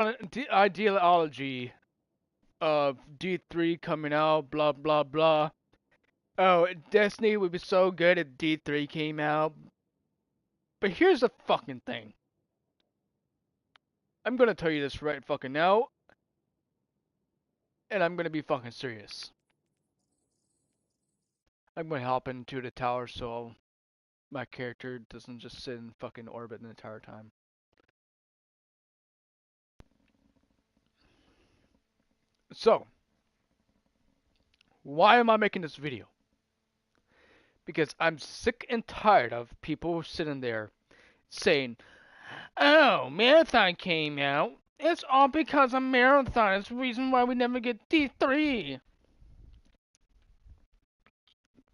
ideology of D3 coming out, blah blah blah. Oh, Destiny would be so good if D3 came out. But here's the fucking thing. I'm gonna tell you this right fucking now, and I'm gonna be fucking serious. I'm gonna hop into the tower so my character doesn't just sit in fucking orbit the entire time. So, why am I making this video? Because I'm sick and tired of people sitting there saying, "Oh, Marathon came out. It's all because of Marathon. It's the reason why we never get D3."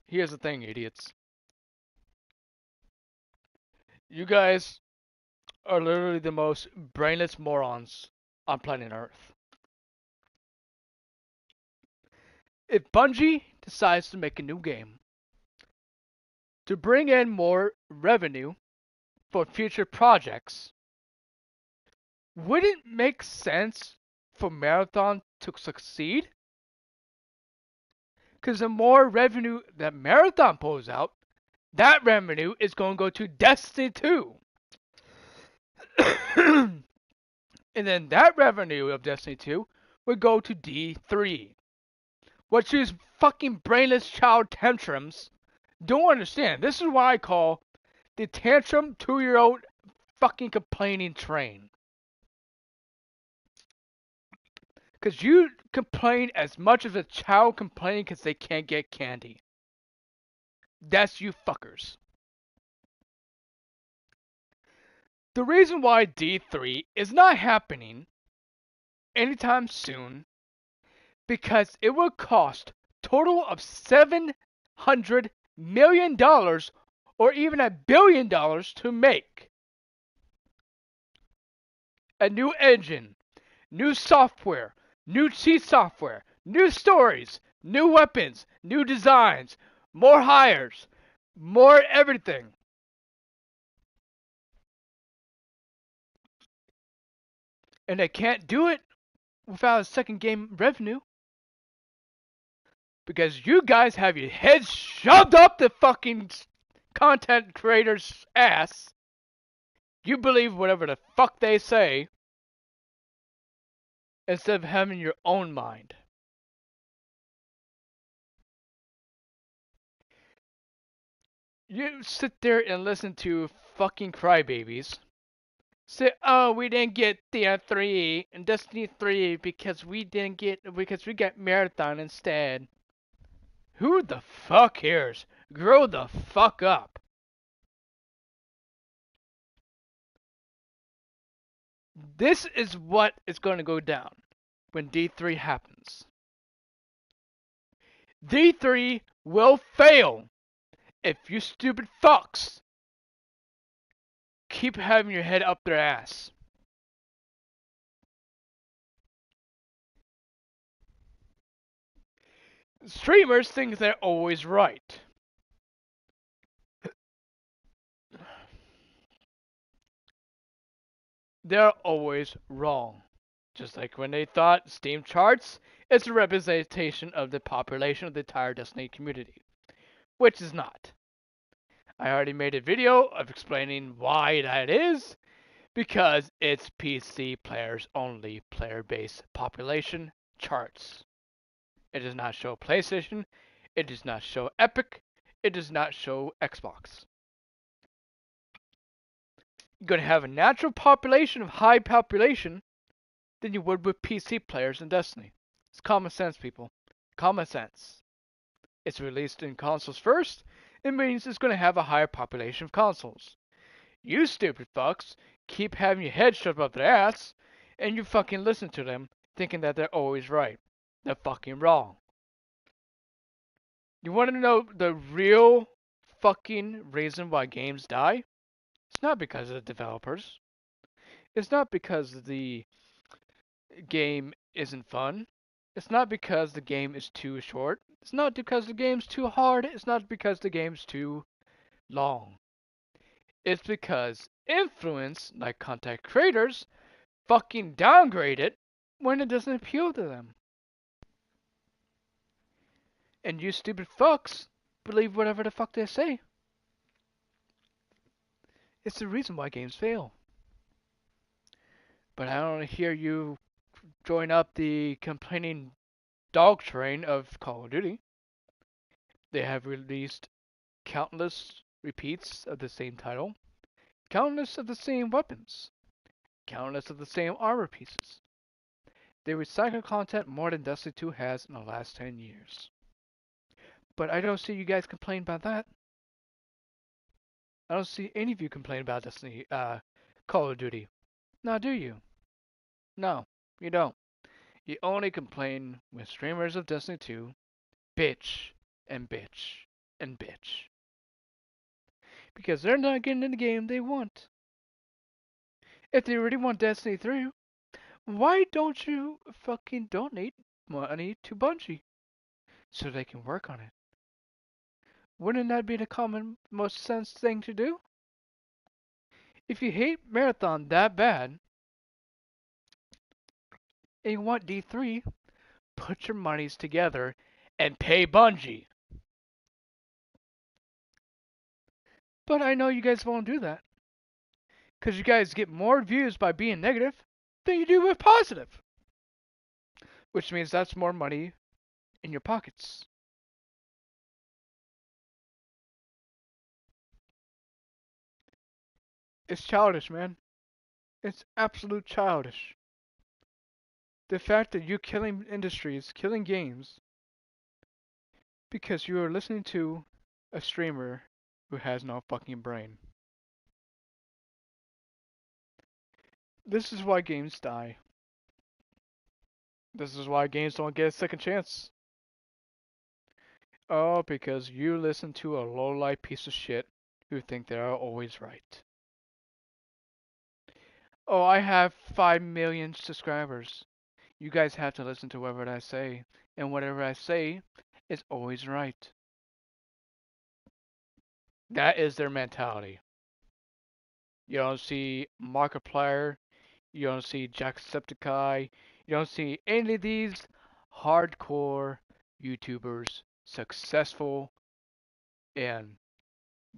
Here's the thing, idiots. You guys are literally the most brainless morons on planet Earth. If Bungie decides to make a new game to bring in more revenue for future projects, would it make sense for Marathon to succeed? Because the more revenue that Marathon pulls out, that revenue is going to go to Destiny 2. And then that revenue of Destiny 2 would go to D3. What these fucking brainless child tantrums don't understand. This is what I call the tantrum 2-year-old fucking complaining train. Because you complain as much as a child complaining because they can't get candy. That's you fuckers. The reason why D3 is not happening anytime soon because it will cost total of $700 million or even $1 billion to make. A new engine, new software, new cheat software, new stories, new weapons, new designs, more hires, more everything. And they can't do it without a second game revenue. Because you guys have your heads shoved up the fucking content creator's ass. You believe whatever the fuck they say instead of having your own mind. You sit there and listen to fucking crybabies say, "Oh, we didn't get DR3 and Destiny 3 because we got Marathon instead." Who the fuck cares? Grow the fuck up. This is what is going to go down when D3 happens. D3 will fail if you stupid fucks keep having your head up their ass. Streamers think they're always right. They're always wrong. Just like when they thought Steam charts is a representation of the population of the entire Destiny community, which is not. I already made a video of explaining why that is, because it's PC players only player-based population charts. It does not show PlayStation, it does not show Epic, it does not show Xbox. You're going to have a natural population of high population than you would with PC players in Destiny. It's common sense, people. Common sense. It's released in consoles first, it means it's going to have a higher population of consoles. You stupid fucks keep having your head shoved up their ass, and you fucking listen to them, thinking that they're always right. They're fucking wrong. You want to know the real fucking reason why games die? It's not because of the developers. It's not because the game isn't fun. It's not because the game is too short. It's not because the game's too hard. It's not because the game's too long. It's because influence, like content creators, fucking downgrade it when it doesn't appeal to them. And you stupid fucks believe whatever the fuck they say. It's the reason why games fail. But I don't hear you join up the complaining dog train of Call of Duty. They have released countless repeats of the same title, countless of the same weapons, countless of the same armor pieces. They recycle content more than Destiny 2 has in the last 10 years. But I don't see you guys complain about that. I don't see any of you complain about Destiny, Call of Duty. Now, do you? No, you don't. You only complain when streamers of Destiny 2 bitch and bitch and bitch. Because they're not getting in the game they want. If they really want Destiny 3, why don't you fucking donate money to Bungie so they can work on it? Wouldn't that be the common, most sense thing to do? If you hate Marathon that bad and you want D3, put your monies together and pay Bungie. But I know you guys won't do that. Because you guys get more views by being negative than you do with positive. Which means that's more money in your pockets. It's childish, man. It's absolute childish. The fact that you're killing industries, killing games, because you are listening to a streamer who has no fucking brain. This is why games die. This is why games don't get a second chance. Oh, because you listen to a low-life piece of shit who think they are always right. Oh, I have 5 million subscribers. You guys have to listen to whatever I say, and whatever I say is always right. That is their mentality. You don't see Markiplier, you don't see Jacksepticeye, you don't see any of these hardcore YouTubers successful and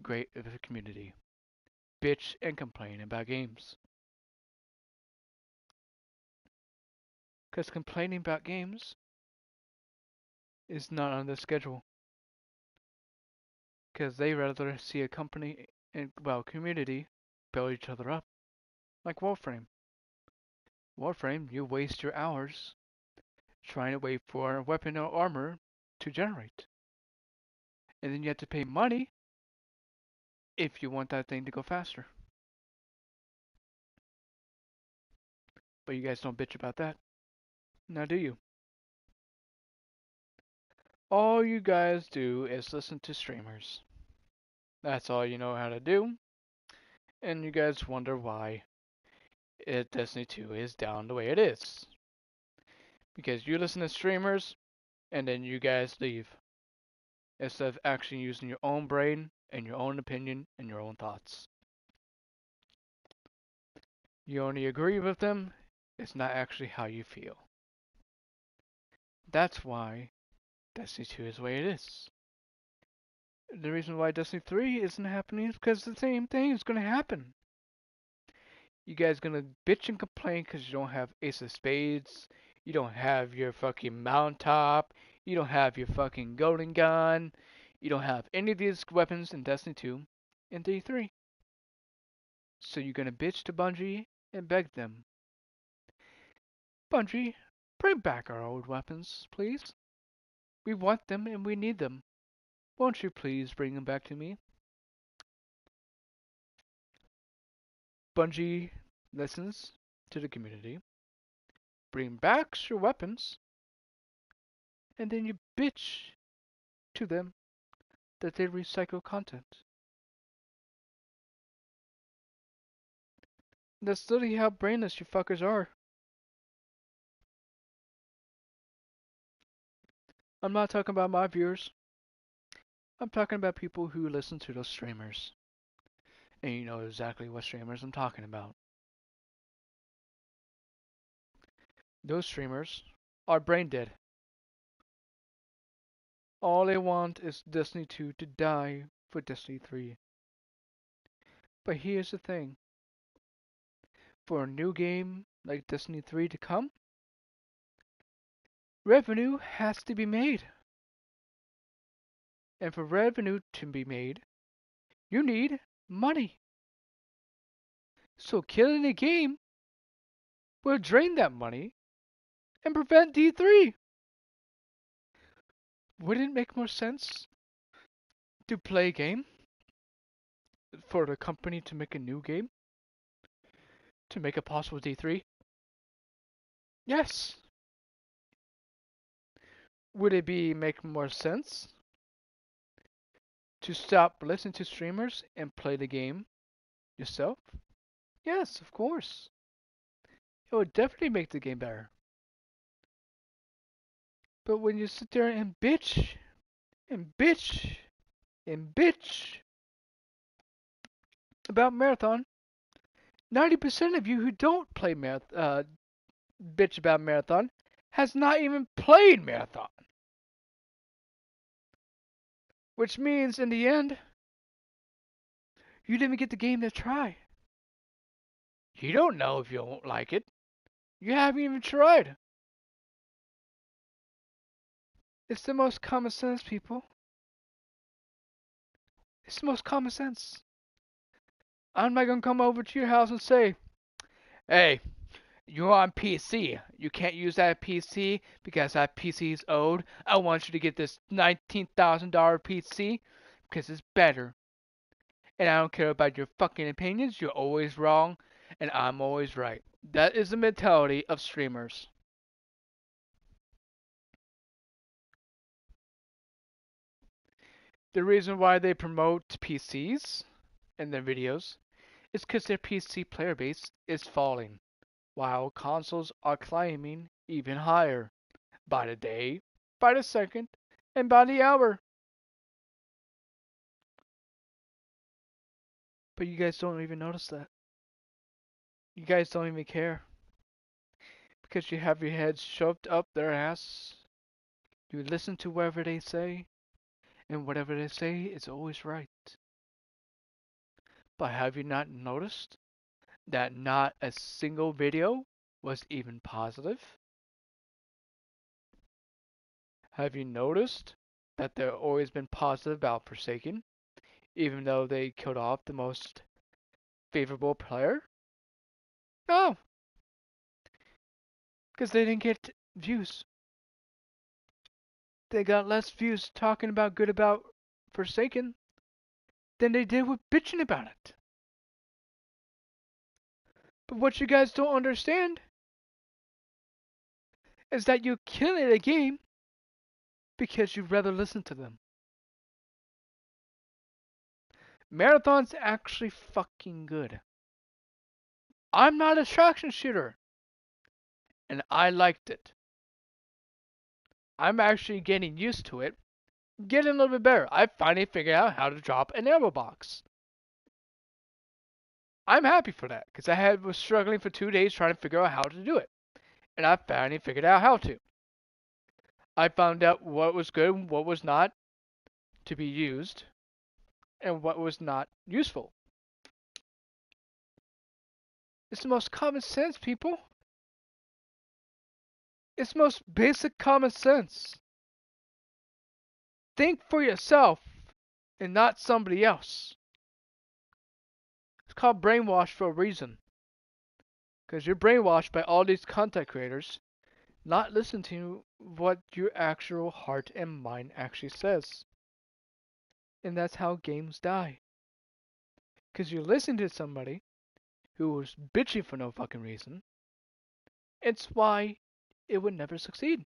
great in the community bitch and complain about games. Because complaining about games is not on the schedule. Because they rather see a company and, well, community build each other up. Like Warframe. Warframe, you waste your hours trying to wait for a weapon or armor to generate. And then you have to pay money if you want that thing to go faster. But you guys don't bitch about that. Now do you? All you guys do is listen to streamers. That's all you know how to do. And you guys wonder why Destiny 2 is down the way it is. Because you listen to streamers and then you guys leave. Instead of actually using your own brain and your own opinion and your own thoughts. You only agree with them, it's not actually how you feel. That's why Destiny 2 is the way it is. The reason why Destiny 3 isn't happening is because the same thing is going to happen. You guys gonna bitch and complain because you don't have Ace of Spades, you don't have your fucking mountaintop, you don't have your fucking golden gun, you don't have any of these weapons in Destiny 2 and D3. So you're gonna bitch to Bungie and beg them. Bungie, bring back our old weapons, please. We want them and we need them. Won't you please bring them back to me? Bungie listens to the community, bring back your weapons, and then you bitch to them that they recycle content. That's literally how brainless you fuckers are. I'm not talking about my viewers. I'm talking about people who listen to those streamers. And you know exactly what streamers I'm talking about. those streamers are brain dead. All they want is Destiny 2 to die for Destiny 3. But here's the thing. For a new game like Destiny 3 to come, revenue has to be made. And for revenue to be made, you need money. So killing a game will drain that money and prevent D3. Wouldn't it make more sense to play a game for the company to make a new game to make a possible D3? Yes. Would it be make more sense to stop listening to streamers and play the game yourself? Yes, of course. It would definitely make the game better. But when you sit there and bitch and bitch and bitch about Marathon, 90% of you who don't play bitch about Marathon has not even played Marathon. Which means in the end, you didn't even get the game to try. You don't know if you won't like it. You haven't even tried. It's the most common sense, people. It's the most common sense. I'm not gonna come over to your house and say, hey, you're on PC. You can't use that PC because that PC is old. I want you to get this $19,000 PC because it's better. And I don't care about your fucking opinions. You're always wrong, and I'm always right. That is the mentality of streamers. The reason why they promote PCs in their videos is because their PC player base is falling, while consoles are climbing even higher by the day, by the second, and by the hour. But you guys don't even notice that. You guys don't even care. Because you have your heads shoved up their ass. You listen to whatever they say, and whatever they say is always right. But have you not noticed that not a single video was even positive? Have you noticed that they've always been positive about Forsaken, even though they killed off the most favorable player? No, because they didn't get views. They got less views talking about good about Forsaken than they did with bitching about it. But what you guys don't understand is that you're killing a game because you'd rather listen to them. Marathon's actually fucking good. I'm not a traction shooter, and I liked it. I'm actually getting used to it, getting a little bit better. I finally figured out how to drop an ammo box. I'm happy for that because was struggling for 2 days trying to figure out how to do it, and I finally figured out how to. I found out what was good and what was not to be used, and what was not useful. It's the most common sense, people. It's the most basic common sense. Think for yourself and not somebody else. It's called brainwash for a reason. Because you're brainwashed by all these content creators, not listening to what your actual heart and mind actually says. And that's how games die. Because you're listening to somebody who was bitching for no fucking reason. It's why it would never succeed.